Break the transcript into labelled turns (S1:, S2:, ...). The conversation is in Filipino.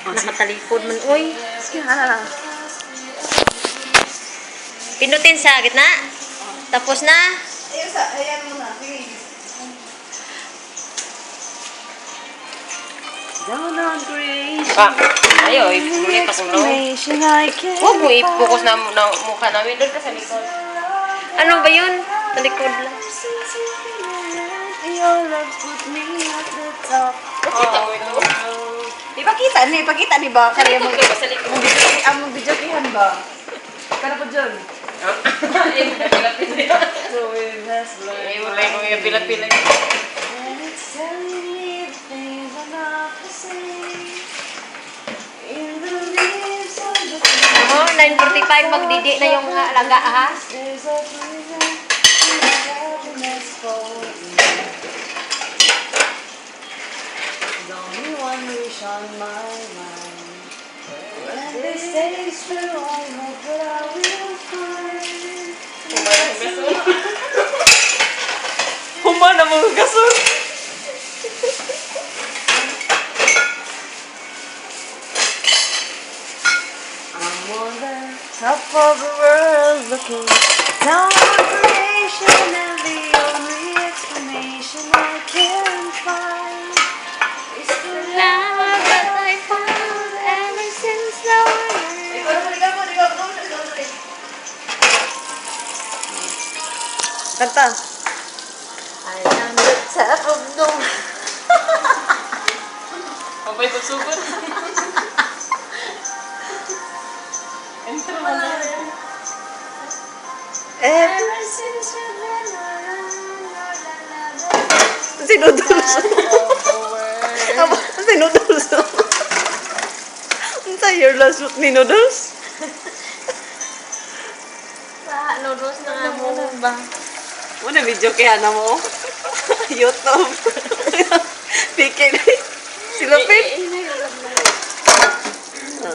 S1: Nakatalikod man. Uy.
S2: Sige, hala.
S1: Pinutin sa gitna. Tapos na.
S2: Ayan mo na. Down on creation.
S3: Ayaw, ipulit ako no. Huwag mo i-focus na mukha namin. Doon ka sa likod.
S1: Ano ba yun? Talikod lang.
S2: Your love put me at the top.
S3: Oo, ito.
S2: Ipakita ni ba? Kaya
S3: Sa likod ka, sa likod.
S2: Ang video kihan ba? Kana po dyan.
S3: Pila-pila.
S2: So it has learned.
S3: Wala ko yung pila-pila.
S2: And it's telling me things are not the same. In the leaves of the
S1: Oh, 9:45 magdidi na yung alaga ha.
S2: there's a reason for happiness for me. There's only one wish on my mind. When this day is through, I hope that I will find.
S3: Humana mo gasol.
S2: I'm on the top of the world looking down on creation, and the only explanation I can find is the
S1: Love that I found ever since the morning.
S2: Kanta.
S1: I am the top of the
S3: Mabay pagsugod. Intro mo na.
S2: Ever since you've been around. Sinuduls. Sinuduls. Ano sa'yo your last look ni Noodles?
S1: Sa noodles na nga mo ba?
S2: Ano video kaya na mo? YouTube. Pikir.